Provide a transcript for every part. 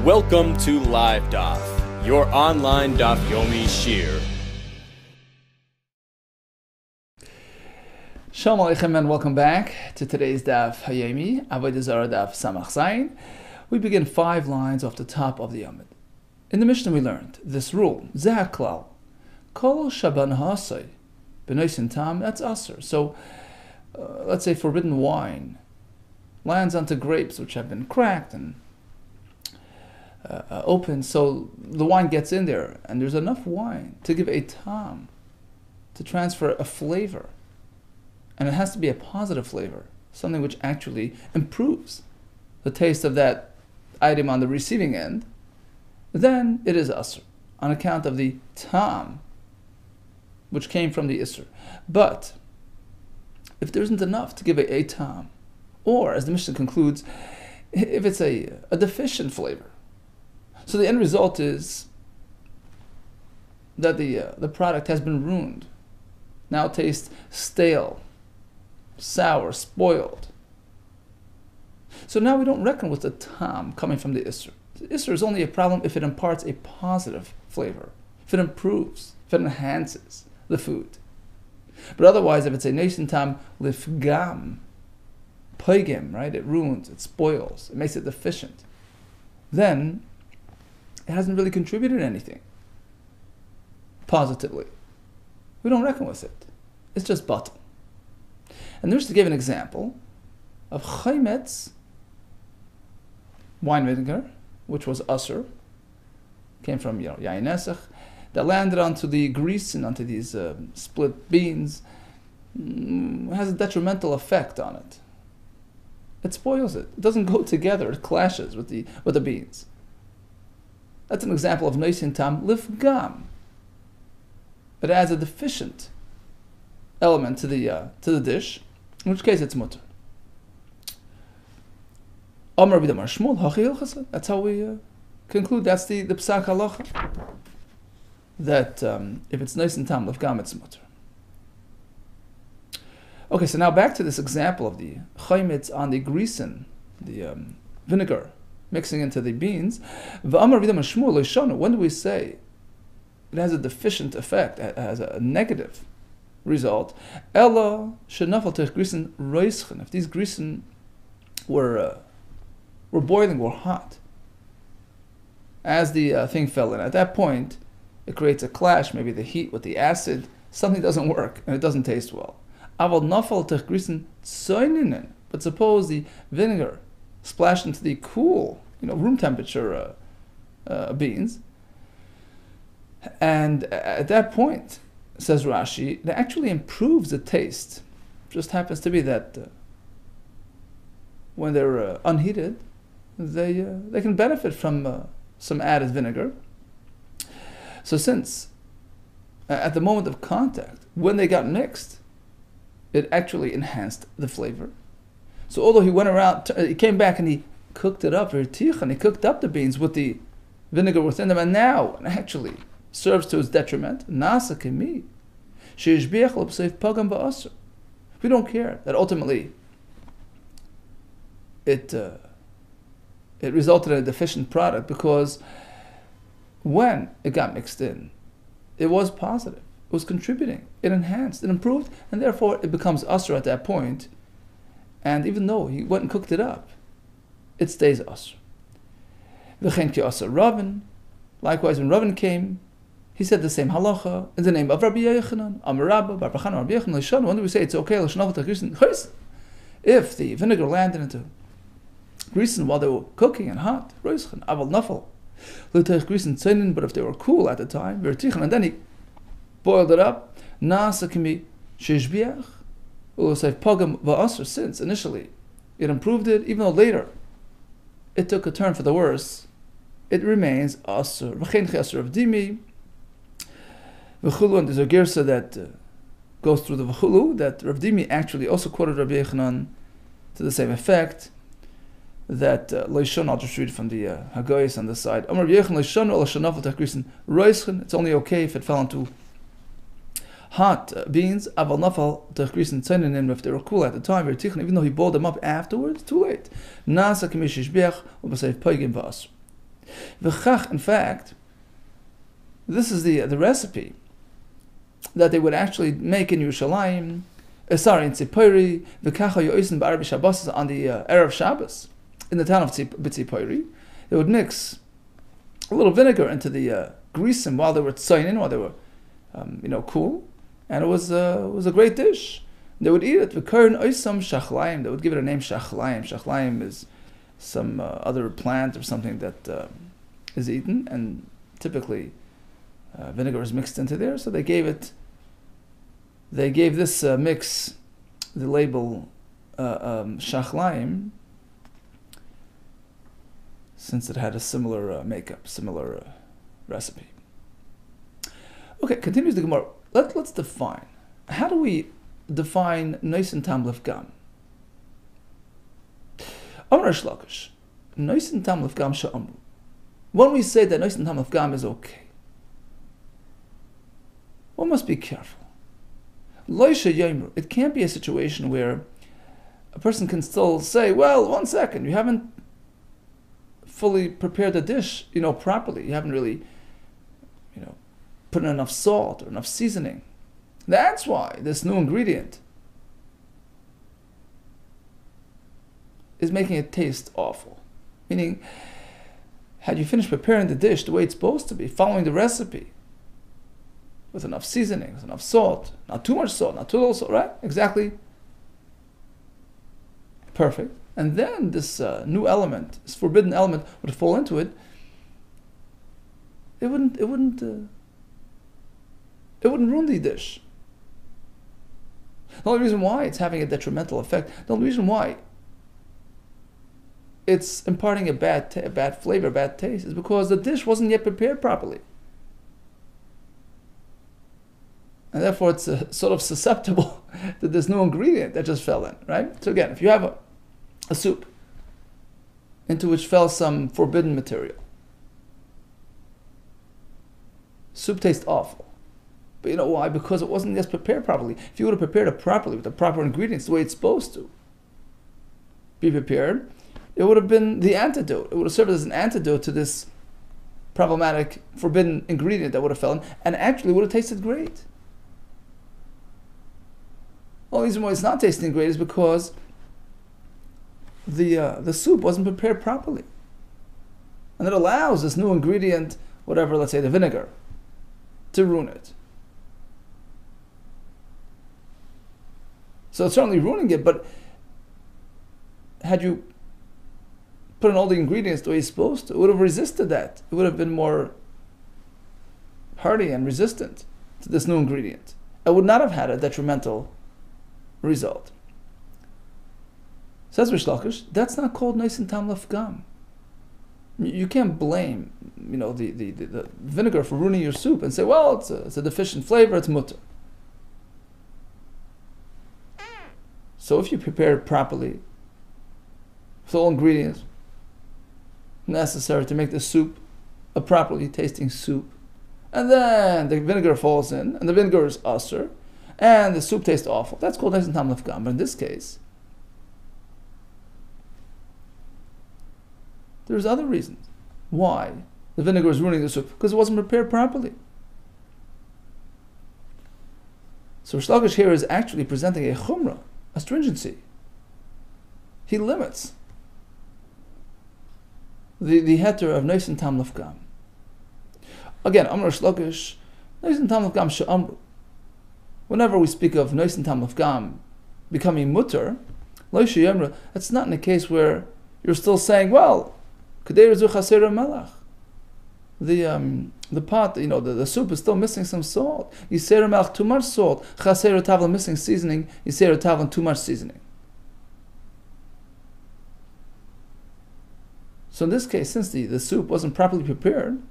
Welcome to LiveDaf, your online Daf Yomi Shir. Shalom Aleichem and welcome back to today's Daf Yomi Avodah Zarah Daf Samach Zayin. We begin 5 lines off the top of the Amud. In the Mishnah we learned this rule, Zeh Klal, Kol Shaban Hasai, B'Noisin Tam, that's Asr. So, let's say forbidden wine lands onto grapes which have been cracked and open, so the wine gets in there, and there's enough wine to give a tam, to transfer a flavor, and it has to be a positive flavor, something which actually improves the taste of that item on the receiving end, then it is asr, on account of the tam, which came from the isr. But if there isn't enough to give a tam, or as the Mishnah concludes, if it's a deficient flavor, so the end result is that the product has been ruined. Now it tastes stale, sour, spoiled. So now we don't reckon with the tam coming from the isser. The isser is only a problem if it imparts a positive flavor, if it improves, if it enhances the food. But otherwise, if it's a nation tam lifgam, poigim, right? It ruins, it spoils, it makes it deficient. Then it hasn't really contributed anything positively. We don't reckon with it. It's just batal. And there's to give an example of chaymetz, wine vinegar, which was asr, came from yayin nesach, that landed onto the grease and onto these split beans, has a detrimental effect on it. It spoils it. It doesn't go together. It clashes with the beans. That's an example of noisin tam lifgam. It adds a deficient element to the dish, in which case it's mutter. That's how we conclude. That's the psak halacha, that if it's noisin tam lifgam, it's mutter. Okay, so now back to this example of the chaymitz on the grisen, the vinegar mixing into the beans. When do we say it has a deficient effect, it has a negative result? If these grisen were boiling, were hot, as the thing fell in, at that point it creates a clash, maybe the heat with the acid, something doesn't work and it doesn't taste well. But suppose the vinegar splashed into the cool, room temperature beans, and at that point, says Rashi, it actually improves the taste. Just happens to be that when they're unheated, they can benefit from some added vinegar. So since at the moment of contact, when they got mixed, it actually enhanced the flavor. So although he went around, he came back and he cooked it up, and he cooked up the beans with the vinegar within them, and now it actually serves to his detriment. We don't care that ultimately it resulted in a deficient product, because when it got mixed in, it was positive, it was contributing, it enhanced, it improved, and therefore it becomes asr at that point. And even though he went and cooked it up, it stays asr. Likewise, when Ravin came, he said the same halacha in the name of Rabbi Yochanan, Amar Rabba, Bar Bachan, Rabbi Yochanan. When do we say it's okay? If the vinegar landed into grisen while they were cooking and hot, but if they were cool at the time, and then he boiled it up, since initially it improved it, even though later it took a turn for the worse, it remains asur. And there's a girsa that goes through the v'chulu, that Rav Dimi actually also quoted Rabbi Yochanan to the same effect, that Leishon, I'll just read from the Hagoyis on the side. It's only okay if it fell into hot beans, aval nafal techgrisen tzeinin, if they were cool at the time, even though he boiled them up afterwards, too late. Nasa k'mishishbiach u'b'seif poigim v'asr. V'chach, in fact, this is the recipe that they would actually make in Yerushalayim, in Tzipori, v'kacha yo'isen ba'arbi Shabbos, on the Erev Shabbos, in the town of Tzipori. They would mix a little vinegar into the grisim while they were tzayin, while they were cool, and it was a great dish. They would eat it. V'kern oisam shachlayim. They would give it a name, shachlayim. Shachlayim is some other plant or something that is eaten, and typically vinegar is mixed into there. So they gave this mix the label shachlayim, since it had a similar makeup, similar recipe. Okay, continues the Gemara. Let's define. How do we define Noisen Tam Lefgam? Amar Shlakish, Noisen Tam Lefgam Sha'amru. When we say that Noisen Tam Lefgam is okay, one must be careful. Loisha Yomru. It can't be a situation where a person can still say, well, 1 second, you haven't fully prepared the dish, properly. You haven't really, put in enough salt or enough seasoning. That's why this new ingredient is making it taste awful. Meaning, had you finished preparing the dish the way it's supposed to be, following the recipe, with enough seasoning, with enough salt, not too much salt, not too little salt, right? Exactly. Perfect. And then this new element, this forbidden element, would fall into it. It wouldn't ruin the dish. The only reason why it's having a detrimental effect, the only reason why it's imparting a bad flavor, bad taste, is because the dish wasn't yet prepared properly. And therefore it's sort of susceptible to this new ingredient that just fell in, right? So again, if you have a soup into which fell some forbidden material, soup tastes awful. But you know why? Because it wasn't just prepared properly. If you would have prepared it properly with the proper ingredients, the way it's supposed to be prepared, it would have been the antidote. It would have served as an antidote to this problematic, forbidden ingredient that would have fallen, and actually would have tasted great. The only reason why it's not tasting great is because the soup wasn't prepared properly. And it allows this new ingredient, whatever, let's say the vinegar, to ruin it. So it's certainly ruining it, but had you put in all the ingredients the way you're supposed to, it would have resisted that. It would have been more hardy and resistant to this new ingredient. It would not have had a detrimental result. Says Rish Lakish, that's not called Noisen Tam Lefgam. You can't blame, the vinegar for ruining your soup and say, well, it's a deficient flavor, it's mutter. So if you prepare it properly, with all ingredients necessary to make the soup a properly tasting soup, and then the vinegar falls in, and the vinegar is usher, and the soup tastes awful, that's called Noisen Tam Lefgam. But in this case, there's other reasons why the vinegar is ruining the soup, because it wasn't prepared properly. So Rish Lakish here is actually presenting a chumrah, a stringency. He limits the heter of Noisen Tam Lefgam. Again, Amar Rish Lakish, Noisen Tam Lefgam she'amru. Whenever we speak of Noisen Tam Lefgam becoming mutter, lo she'yamru, that's not in a case where you're still saying, well, Kedei Rezu Chaser Melach. The pot, the soup is still missing some salt. Yiser Melach, too much salt. Chaser Tavla, missing seasoning. Yiser Tavla, too much seasoning. So in this case, since the soup wasn't properly prepared,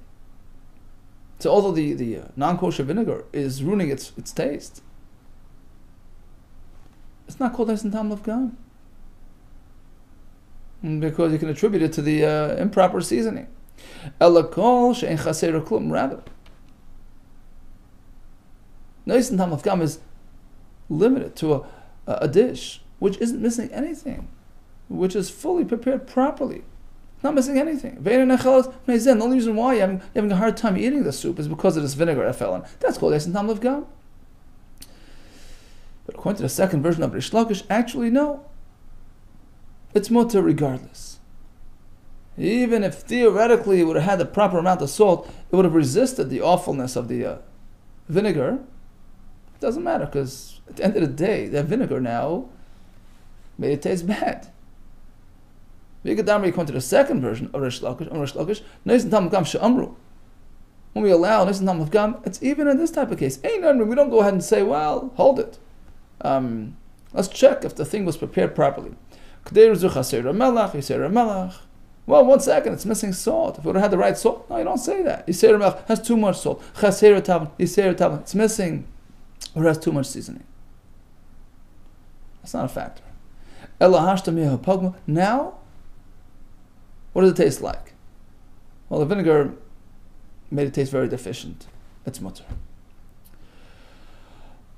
so although the non-kosher vinegar is ruining its taste, it's not called Noisen Tam Lefgam, because you can attribute it to the improper seasoning. Elakol she'en chaser klum, rather, Noisen Tam Lefgam is limited to a dish which isn't missing anything, which is fully prepared properly Not missing anything. The only reason why you're having a hard time eating the soup is because of this vinegar that fell in. That's called Eisen Tam Lev Gam. But according to the second version of Rish Lakish, actually no. It's mutter regardless. Even if theoretically it would have had the proper amount of salt, it would have resisted the awfulness of the vinegar. It doesn't matter, because at the end of the day, that vinegar now made it taste bad. According to the second version of Rish Lakish, when we allow Nisan Tam Lev Gam, it's even in this type of case. We don't go ahead and say, well, hold it. Let's check if the thing was prepared properly. Well, 1 second, it's missing salt. If it would have had the right salt, no, you don't say that. Yisera melech has too much salt. It's missing, or has too much seasoning. That's not a factor. Now, what does it taste like? Well, the vinegar made it taste very deficient. It's mutter.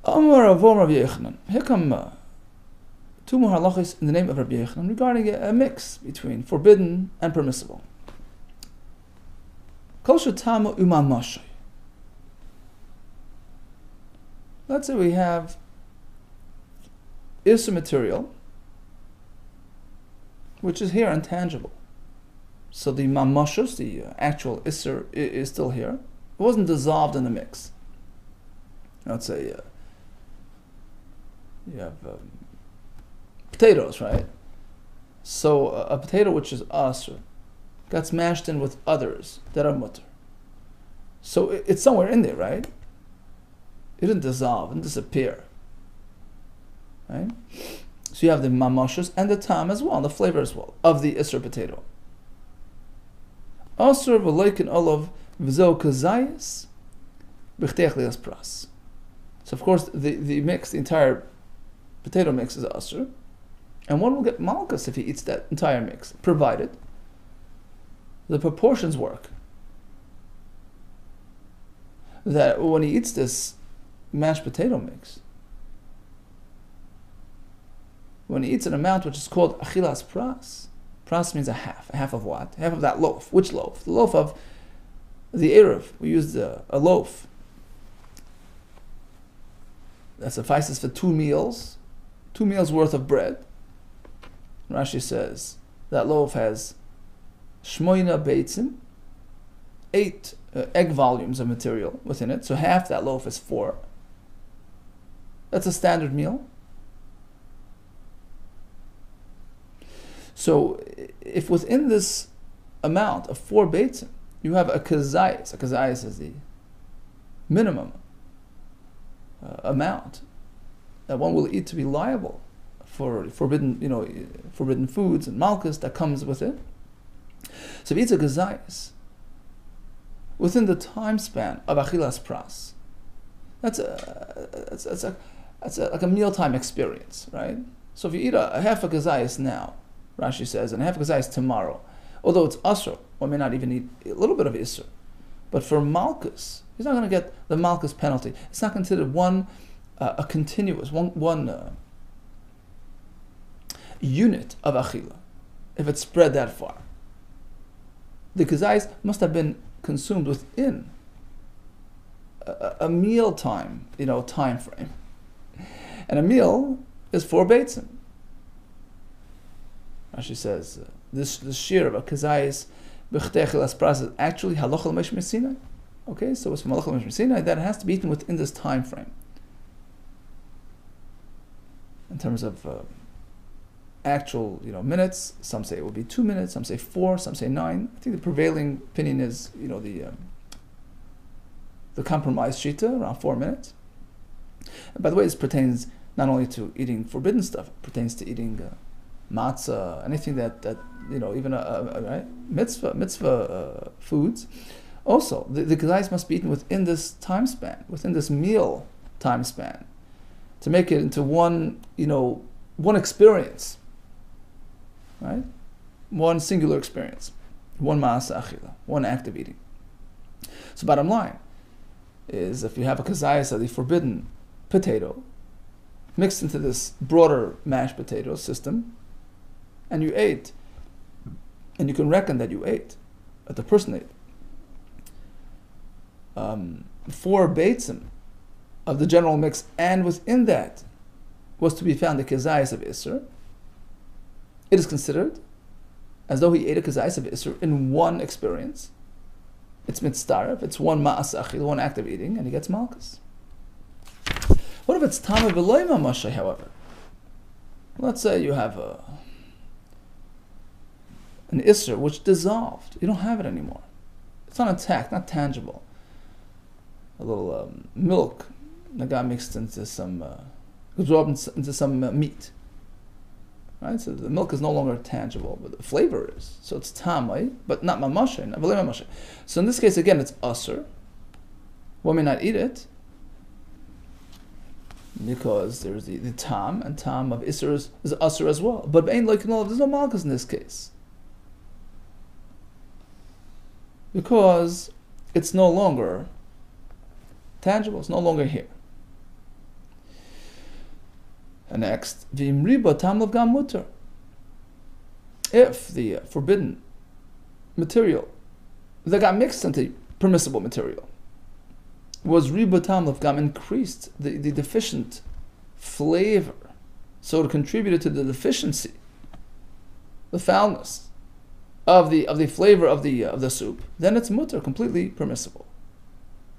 Here come two more halachos in the name of Rabbi Yochanan regarding a mix between forbidden and permissible. Let's say we have Isser material, which is here intangible. So the mamashos, the actual Isser, is still here. It wasn't dissolved in the mix. Let's say you have potatoes, right? So a potato which is asr got smashed in with others that are mutter. So it's somewhere in there, right? It didn't dissolve and disappear, right? So you have the mamashos and the tam as well, the flavor as well of the isser potato. Asr v'loikin olav v'zo kazayis b'chtech lias pras. So of course the mix, the entire potato mix is asr, and one will get malchus if he eats that entire mix, provided the proportions work. That when he eats this mashed potato mix, when he eats an amount which is called achilas pras, pras means a half of what? Half of that loaf. Which loaf? The loaf of the eruv. We used a loaf that suffices for 2 meals, 2 meals worth of bread. Rashi says that loaf has shmoina beitzim, 8 egg volumes of material within it. So half that loaf is 4. That's a standard meal. So if within this amount of 4 beitzim you have a kazayis is the minimum amount that one will eat to be liable for forbidden foods and malchus that comes with it. So if he eats a kazayis within the time span of achilas pras, that's like a mealtime experience, right? So if you eat a half a kazayis now, Rashi says, and a half a kazayis tomorrow, although it's asr, one may not even eat a little bit of isser, but for malchus, he's not going to get the malchus penalty. It's not considered a continuous unit of achila if it's spread that far. The kazayis must have been consumed within a meal time, time frame, and a meal is 4 beitzim. Rashi says this shear of a kazayis b'chtech elas pras is actually halacha l'moshe Sinai. Okay, so it's from halacha l'moshe Sinai that it has to be eaten within this time frame. In terms of actual, minutes, some say it will be 2 minutes, some say 4, some say 9. I think the prevailing opinion is, the compromise shita around 4 minutes. And by the way, this pertains not only to eating forbidden stuff, it pertains to eating matzah, anything that even right? mitzvah foods. Also, the kazayis must be eaten within this time span, within this meal time span, to make it into one experience, right? One singular experience, one ma'asa achila, one act of eating. So bottom line is, if you have a kazayis of the forbidden potato mixed into this broader mashed potato system, and you ate and you can reckon that you ate, that the person ate, 4 beitzim of the general mix, and within that was to be found the kezayis of Isser, it is considered as though he ate a kezayis of Isser in one experience. It's mitzdaref, it's one ma'as achil, one act of eating, and he gets malchus. What if it's tama v'loy mamashay, however? Let's say you have an Isser which dissolved. You don't have it anymore. It's not intact, not tangible. A little milk that got mixed into some, absorbed into some meat. Right? So the milk is no longer tangible, but the flavor is. So it's tamai, but not mamashay, not v'loy mamashay. So in this case, again, it's usr. One may not eat it, because there's the tam, and tam of Isser is usr as well. But there's no malchus in this case, because it's no longer tangible, it's no longer here. And next, v'imriba tam of gam mutter. If the forbidden material that got mixed into permissible material was riba tam of gam, increased the deficient flavor, so it contributed to the deficiency, the foulness of the flavor of the soup, then it's mutter, completely permissible.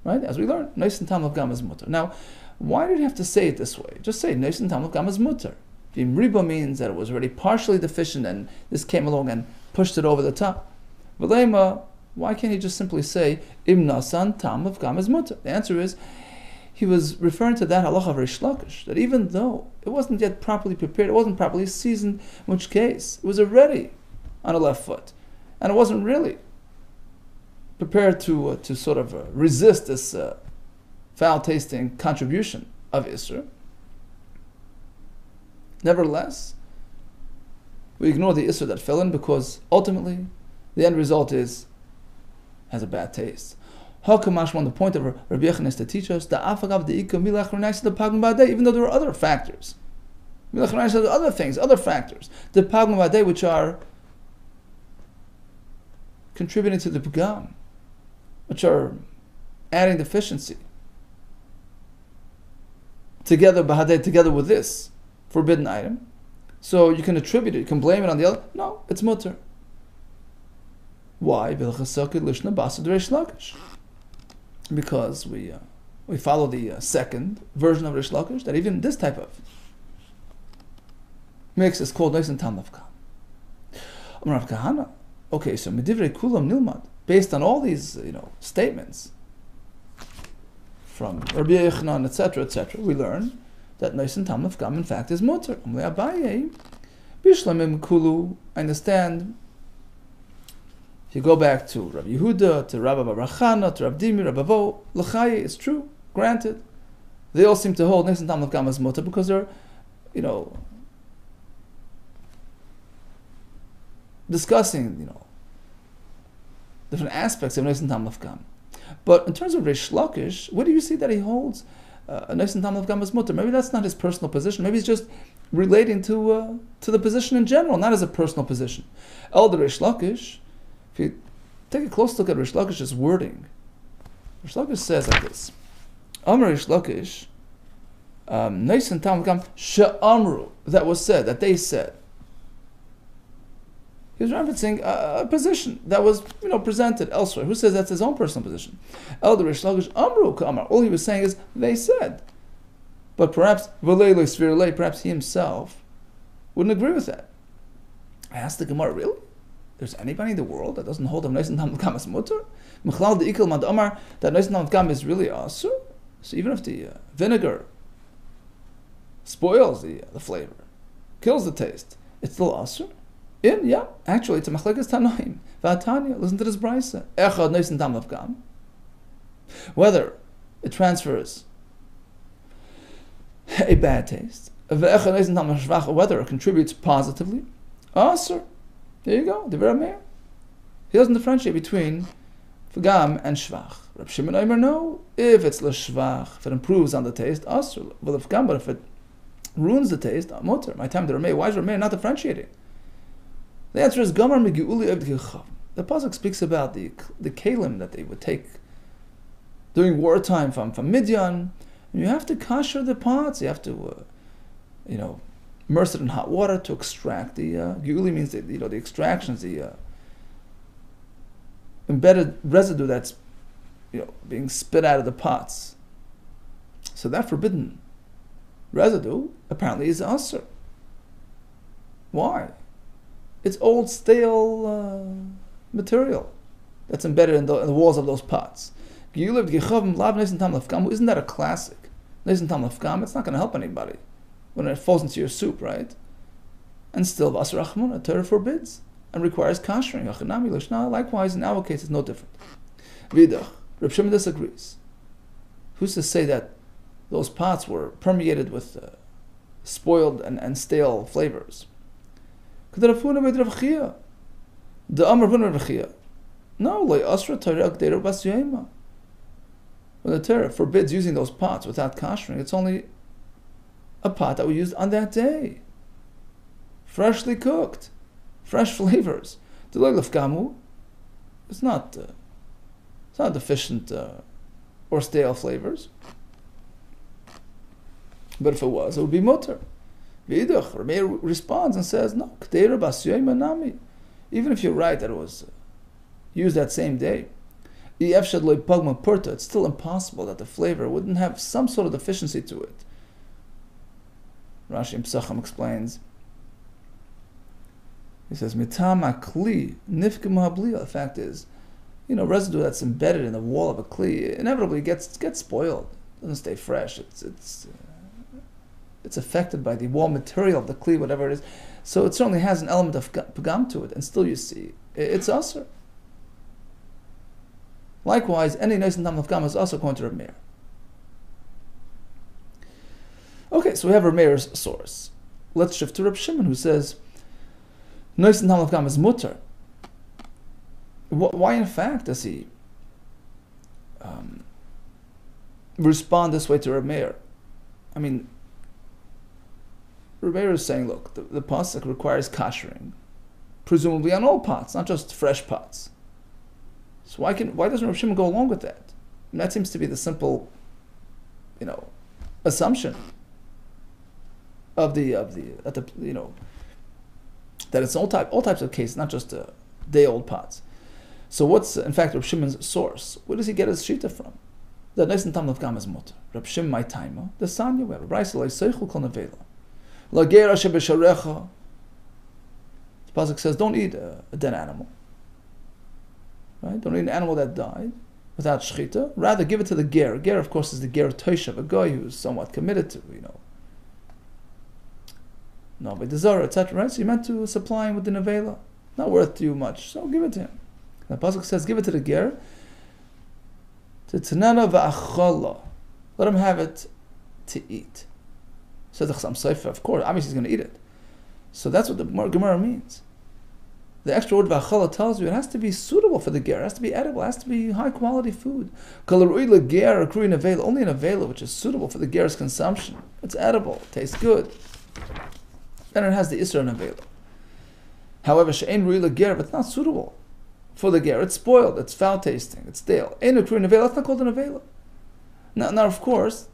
Right? As we learned, nice and tam of gam is mutter. Now, why did you have to say it this way? Just say nice and tam of gam is mutter. Riba means that it was already partially deficient and this came along and pushed it over the top. V'leima, why can't he just simply say im nasan tam of gam is mutter? The answer is, he was referring to that halacha of Rish Lakish, that even though it wasn't yet properly prepared, it wasn't properly seasoned, in which case it was already on the left foot, and it wasn't really prepared to sort of resist this foul-tasting contribution of Isser. Nevertheless, we ignore the Isser that fell in, because ultimately the end result has a bad taste. Hakamash, the point of Rabbi Yochanan is to teach us the afagav the ikka milach renais the pagum badei, even though there are other factors. Milach renais are other things, other factors. The pagum badei, which are contributing to the pagam, which are adding deficiency. Together with this forbidden item. So you can attribute it, you can blame it on the other. No, it's mutter. Why? Because we follow the second version of Rish Lakish, that even this type of mix is called Neis and Tam of Kam. Rav Kahana. Okay, so Medivrei Kulam Nilmad, based on all these statements from Rabbi Yochanan, etc., we learn that Neis and Tam of Kam in fact is mutter. Abaye Bishlamim Kulu. I understand. If you go back to Rabbi Yehuda, to Rabbi Barachana, to Rabbi Dimi, Rabbi Vo, L'chaye, it's true, granted. They all seem to hold Neis and Tam of Kam as mutter because they're, discussing, different aspects of Neis and Tam of Kam. But in terms of Rish Lakish, where do you see that he holds a Neis and Tam of Kam as mutter? Maybe that's not his personal position. Maybe he's just relating to the position in general, not as a personal position. Elder Rish Lakish, if you take a close look at Rish Lakish's wording, Rish Lakish says like this: Amar Rish Lakish, Neis and Tam of Kam she'amru, that was said, that they said. He was referencing a position that was, presented elsewhere. Who says that's his own personal position? Elder Rish Lakish amru ka'amar. All he was saying is they said, but perhaps perhaps he himself wouldn't agree with that. I asked the Gemara, really? There's anybody in the world that doesn't hold of Neis and Tam of Kam as mutter? Mechlal the ikil mad amar, that Neis and Tam of Kam is really asur. So even if the vinegar spoils the flavor, kills the taste, it's still asur. Yeah, actually, it's a machlekes tanoim. V'atanya, listen to this brisa. Echad Neis and Tam of Kam. Whether it transfers a bad taste, v'echad Neis and Tam of Shvach, whether it contributes positively, asur. There you go, the Vera Meir. He doesn't differentiate between Fagam and Shvach. Reb Shimon Omer, no. If it's l'shvach, if it improves on the taste, asur. Well, Fagam, but if it ruins the taste, mutter. My time, the Rameh. Why is Rameh not differentiating? The answer is Gamar Megiuli Eved Gechav. The pasuk speaks about the kalim that they would take during wartime from Midian, and you have to kasher the pots. You have to, immerse it in hot water to extract the geuli means the extractions, the embedded residue that's being spit out of the pots. So that forbidden residue apparently is asur. Why? It's old, stale material that's embedded in the walls of those pots. Isn't that a classic? It's not going to help anybody when it falls into your soup, right? And still, Torah forbids and requires kashering. Likewise, in our case, it's no different. Vidach, Reb Shimon disagrees. Who's to say that those pots were permeated with spoiled and stale flavors? No, when the Torah forbids using those pots without kashering, it's only a pot that we used on that day. Freshly cooked. Fresh flavors. It's not deficient or stale flavors. But if it was, it would be mutter. Vidach, Rameir responds and says, no, even if you're right that it was used that same day, it's still impossible that the flavor wouldn't have some sort of deficiency to it. Rashi Psachim explains. He says, Mitam akli nifka mahablia. The fact is, residue that's embedded in the wall of a kli inevitably gets spoiled. It doesn't stay fresh. It's affected by the wall material of the kli, whatever it is. So it certainly has an element of pagam to it, and still you see it's asur. Likewise, any nice and tam of gam is also going to Reb Meir. Okay, so we have Reb Meir's source. Let's shift to Reb Shimon, who says nice and tam of gam is mutter. Why, in fact, does he respond this way to Reb Meir? I mean, Reb Meir is saying, look, the pasuk requires kashering, presumably on all pots, not just fresh pots. So why doesn't Reb Shimon go along with that? And that seems to be the simple, assumption of that it's all types of cases, not just day old pots. So what's in fact Reb Shimon's source? Where does he get his shita from? The nice and tam of gam is mutter. Reb Shimon my taima. The sanya we have. Raisa loy seichel kol nevela. La gera shebesharecha. The pasuk says, don't eat a dead animal. Right? Don't eat an animal that died without shchita. Rather, give it to the ger. Ger, of course, is the ger toishav, a guy who's somewhat committed to, Avodah Zarah, etc. Right? So you're meant to supply him with the nevela. Not worth you much, so give it to him. The pasuk says, give it to the ger. To tanana va'achala. Let him have it to eat. Says the Chassam Sofer, of course, obviously he's going to eat it. So that's what the Gemara means. The extra word v'achala tells you it has to be suitable for the ger, it has to be edible, it has to be high quality food. Only an avela which is suitable for the ger's consumption. It's edible, it tastes good. Then it has the isra avela. However, she'ein ru'i l'ger, but it's not suitable for the ger. It's spoiled, it's foul tasting, it's stale. Ein akruin avela, that's not called an avela. Now, of course,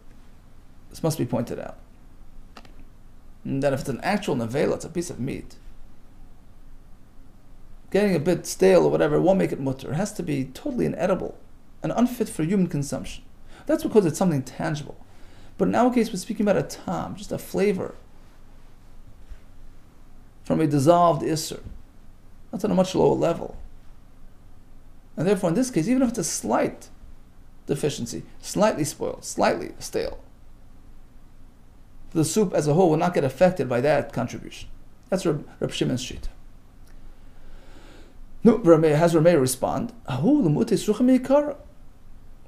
this must be pointed out. And that if it's an actual nevela, it's a piece of meat. Getting a bit stale or whatever won't make it mutter. It has to be totally inedible and unfit for human consumption. That's because it's something tangible. But in our case, we're speaking about a tam, just a flavor from a dissolved isser. That's on a much lower level. And therefore, in this case, even if it's a slight deficiency, slightly spoiled, slightly stale, the soup as a whole will not get affected by that contribution. That's Reb Shimon's shita. No, has Rameir respond? When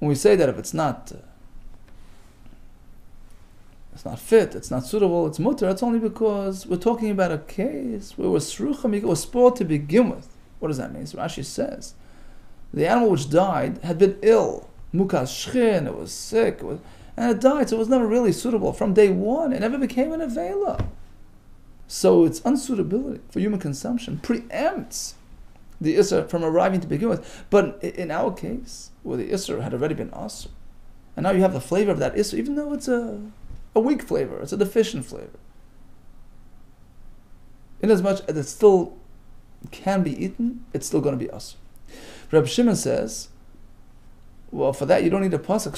we say that if it's not fit, it's not suitable, it's mutter, it's only because we're talking about a case where it was spoiled to begin with. What does that mean? So Rashi says, the animal which died had been ill, mukas shchin, it was sick, and it died, so it was never really suitable. From day one, it never became an avela. So its unsuitability for human consumption preempts the Isser from arriving to begin with. But in our case, where the Isser had already been Asr, and now you have the flavor of that Isser, even though it's a weak flavor, it's a deficient flavor, inasmuch as it still can be eaten, it's still going to be Asr. Reb Shimon says, well, for that you don't need a pasuk.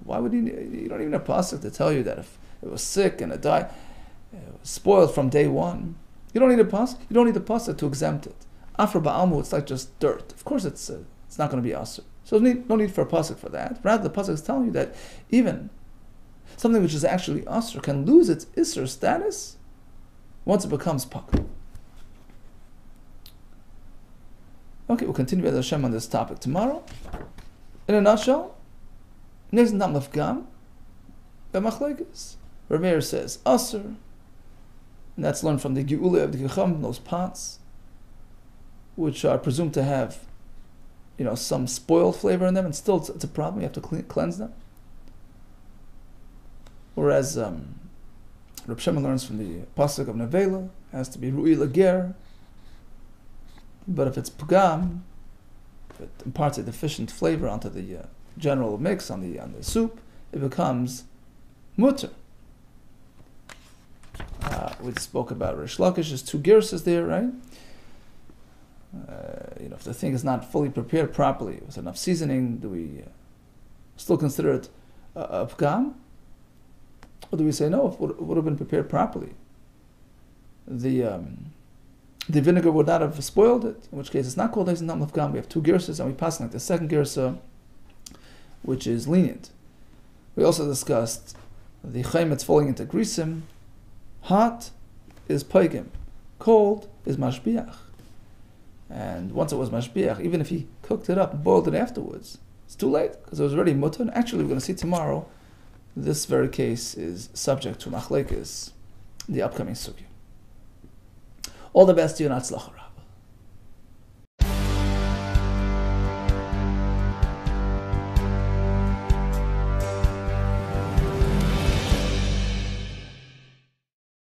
Why would you don't need a pasuk to tell you that if it was sick and it died, it was spoiled from day one. You don't need a pasuk. You don't need a pasuk to exempt it. After ba'almu, it's like just dirt. Of course, it's not going to be asur. So there's no need for a pasuk for that. Rather, the pasuk is telling you that even something which is actually asur can lose its isur status once it becomes pak. Okay, we'll continue with Hashem on this topic tomorrow. In a nutshell, Nezin Dam Lefgam, B'machlekes. Rameir says asur, and that's learned from the Geula of the Gecham, those pots, which are presumed to have, some spoiled flavor in them, and still it's a problem. You have to cleanse them. Whereas Reb Shimon learns from the pasuk of Nevela, has to be ru'i lager. But if it's pugam, if it imparts a deficient flavor onto the general mix on the soup, it becomes mutter. We spoke about Rish Lakish. There's two girsas there, right? If the thing is not fully prepared properly with enough seasoning, do we still consider it a pugam? Or do we say no, if it would have been prepared properly, the vinegar would not have spoiled it, in which case it's not called Nezin Dam Lefgam. We have two girsas, and we pass like the second girsa, which is lenient. We also discussed the chaymetz falling into grisim. Hot is paigim, cold is mashbiach. And once it was mashbiach, even if he cooked it up and boiled it afterwards, it's too late, because it was already mutter. And actually, we're going to see tomorrow, this very case is subject to machlekes, the upcoming sugya. All the best to you, and Hatzlacha.